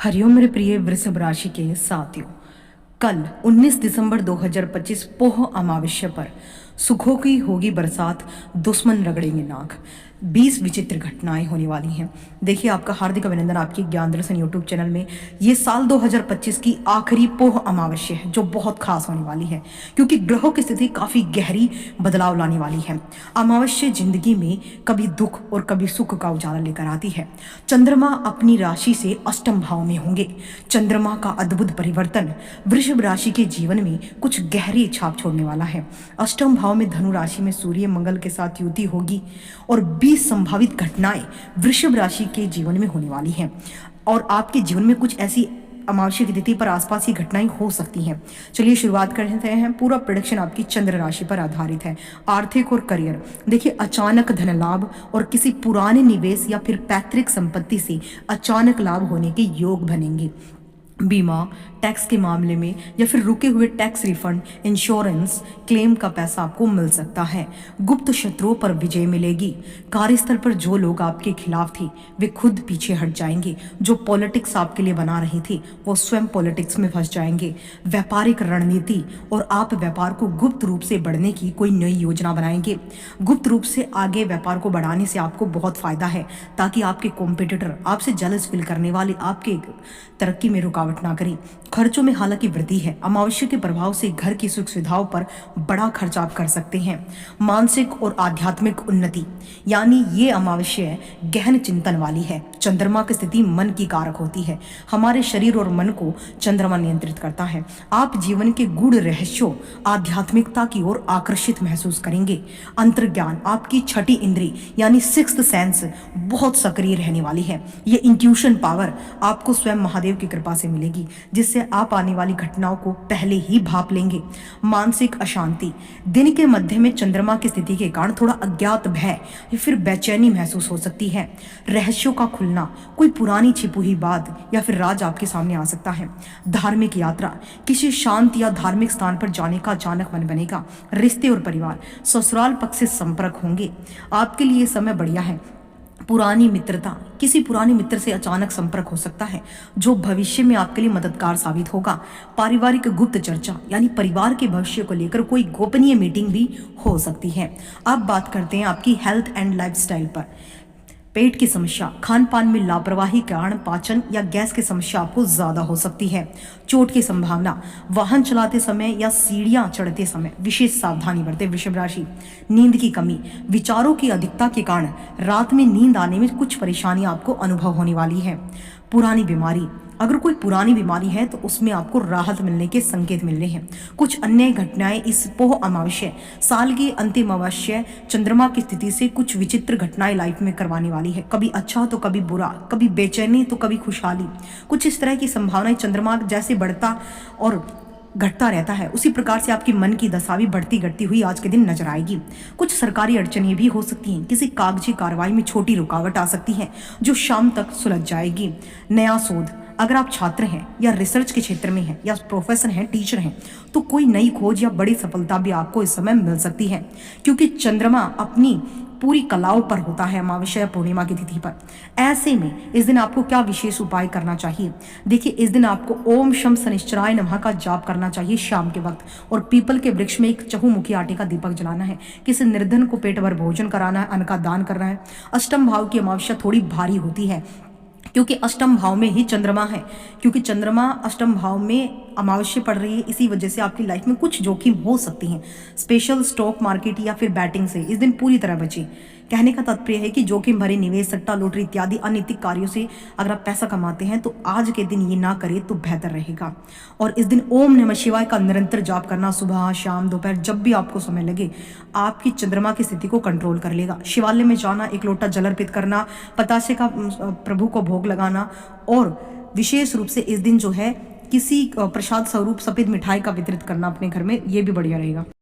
हरिओम मेरे प्रिय वृषभ राशि के साथियों, कल 19 दिसंबर 2025 पोह अमावस्या पर सुखों की होगी बरसात, दुश्मन रगड़ेंगे नाक। 20 विचित्र घटनाएं होने वाली हैं। देखिए, आपका हार्दिक अभिनंदन आपकी ज्ञान दर्शन यूट्यूब चैनल में। ये साल 2025 की आखिरी पोह अमावस्या है जो बहुत खास होने वाली है, क्योंकि ग्रहों की स्थिति काफी गहरी बदलाव लाने वाली है। अमावस्या जिंदगी में कभी दुख और कभी सुख का उजाला लेकर आती है। चंद्रमा अपनी राशि से अष्टम भाव में होंगे। चंद्रमा का अद्भुत परिवर्तन वृषभ राशि के जीवन में कुछ गहरी छाप छोड़ने वाला है। अष्टम भाव में धनु राशि में सूर्य मंगल के साथ युति होगी और 20 संभावित घटनाएं वृषभ राशि के जीवन में होने वाली हैं, और आपके जीवन में कुछ ऐसी अमावस्या की तिथि पर आसपास की घटनाएं हो सकती हैं। चलिए शुरुआत करते हैं। पूरा प्रेडिक्शन आपकी चंद्र राशि पर आधारित है। आर्थिक और करियर, देखिए, अचानक धन लाभ और किसी पुराने निवेश या फिर पैतृक संपत्ति से अचानक लाभ होने के योग बनेंगे। बीमा, टैक्स के मामले में या फिर रुके हुए टैक्स रिफंड, इंश्योरेंस क्लेम का पैसा आपको मिल सकता है। गुप्त शत्रुओं पर विजय मिलेगी। कार्यस्थल पर जो लोग आपके खिलाफ थे वे खुद पीछे हट जाएंगे। जो पॉलिटिक्स आपके लिए बना रहे थे वो स्वयं पॉलिटिक्स में फंस जाएंगे। व्यापारिक रणनीति, और आप व्यापार को गुप्त रूप से बढ़ने की कोई नई योजना बनाएंगे। गुप्त रूप से आगे व्यापार को बढ़ाने से आपको बहुत फायदा है, ताकि आपके कॉम्पिटिटर, आपसे जेलस फील करने वाले, आपके तरक्की में रुकावट ना करें। खर्चों में हालांकि वृद्धि है। अमावस्या के प्रभाव से घर की सुख सुविधाओं पर बड़ा खर्च आप कर सकते हैं। मानसिक और आध्यात्मिक उन्नति, यानी ये अमावस्या गहन चिंतन वाली है। चंद्रमा की स्थिति मन की कारक होती है। हमारे शरीर और मन को चंद्रमा नियंत्रित करता है। आप जीवन के गूढ़ रहस्यों, आध्यात्मिकता की ओर आकर्षित महसूस करेंगे। अंतर्ज्ञान, आपकी छठी इंद्री यानी सिक्स्थ सेंस बहुत सक्रिय रहने वाली है। ये इंट्यूशन पावर आपको स्वयं महादेव की कृपा से मिलेगी, जिससे आप आने वाली घटनाओं को पहले ही भाप लेंगे। मानसिक अशांति, दिन के मध्य में चंद्रमा की स्थिति के कारण थोड़ा अज्ञात भय या फिर बेचैनी महसूस हो सकती है। रहस्यों का खुलना, कोई पुरानी छिपी हुई बात या फिर राज आपके सामने आ सकता है। धार्मिक यात्रा, किसी शांत या धार्मिक स्थान पर जाने का अचानक मन बनेगा। रिश्ते और परिवार, ससुराल पक्ष से संपर्क होंगे। आपके लिए समय बढ़िया है। पुरानी मित्रता, किसी पुराने मित्र से अचानक संपर्क हो सकता है जो भविष्य में आपके लिए मददगार साबित होगा। पारिवारिक गुप्त चर्चा, यानी परिवार के भविष्य को लेकर कोई गोपनीय मीटिंग भी हो सकती है। अब बात करते हैं आपकी हेल्थ एंड लाइफस्टाइल पर। पेट की समस्या, खान पान में लापरवाही के कारण पाचन या गैस की समस्या आपको ज्यादा हो सकती है। चोट की संभावना, वाहन चलाते समय या सीढ़ियां चढ़ते समय विशेष सावधानी बरतें वृषभ राशि। नींद की कमी, विचारों की अधिकता के कारण रात में नींद आने में कुछ परेशानी आपको अनुभव होने वाली है। पुरानी बीमारी, अगर कोई पुरानी बीमारी है तो उसमें आपको राहत मिलने के संकेत मिल रहे हैं। कुछ अन्य घटनाएं इस पोह अमावस्या, साल की अंतिम अमावस्या, चंद्रमा की स्थिति से कुछ विचित्र घटनाएं लाइफ में करवाने वाली है। कभी अच्छा तो कभी बुरा, कभी बेचैनी तो कभी खुशहाली। कुछ इस तरह की संभावनाएं चंद्रमा जैसे बढ़ता और घटता रहता है, उसी प्रकार से आपकी मन की दशा भी बढ़ती घटती हुई आज के दिन नजर आएगी। कुछ सरकारी अड़चनें भी हो सकती हैं। किसी कागजी कार्रवाई में छोटी रुकावट आ सकती है जो शाम तक सुलझ जाएगी। नया शोध, अगर आप छात्र हैं या रिसर्च के क्षेत्र में हैं या प्रोफेसर हैं, टीचर हैं, तो कोई नई खोज या बड़ी सफलता भी आपको इस समय मिल सकती है, क्योंकि चंद्रमा अपनी पूरी कलाओं पर होता है अमावस्या पूर्णिमा की तिथि पर। ऐसे में इस दिन आपको क्या विशेष उपाय करना चाहिए? देखिए, इस दिन आपको ओम शम शनिश्चराय नमः का जाप करना चाहिए शाम के वक्त, और पीपल के वृक्ष में एक चहुमुखी आटे का दीपक जलाना है। किसी निर्धन को पेट भर भोजन कराना है, अन्न का दान करना है। अष्टम भाव की अमावस्या थोड़ी भारी होती है, क्योंकि अष्टम भाव में ही चंद्रमा है। क्योंकि चंद्रमा अष्टम भाव में अमावस्या पड़ रही है, इसी वजह से आपकी लाइफ में कुछ जोखिम हो सकती हैं। स्पेशल स्टॉक मार्केट या फिर बैटिंग से इस दिन पूरी तरह बचें। कहने का तात्पर्य है कि जोखिम भरे निवेश, सट्टा, लॉटरी इत्यादि अनैतिक कार्यों से अगर आप पैसा कमाते हैं तो आज के दिन ये ना करें तो बेहतर रहेगा। और इस दिन ओम नमः शिवाय का निरंतर जाप करना सुबह, शाम, दोपहर, जब भी आपको समय लगे, आपकी चंद्रमा की स्थिति को कंट्रोल कर लेगा। शिवालय में जाना, एक लोटा जल अर्पित करना, पतासे का प्रभु को भोग लगाना, और विशेष रूप से इस दिन जो है किसी प्रसाद स्वरूप सफेद मिठाई का वितरित करना अपने घर में, ये भी बढ़िया रहेगा।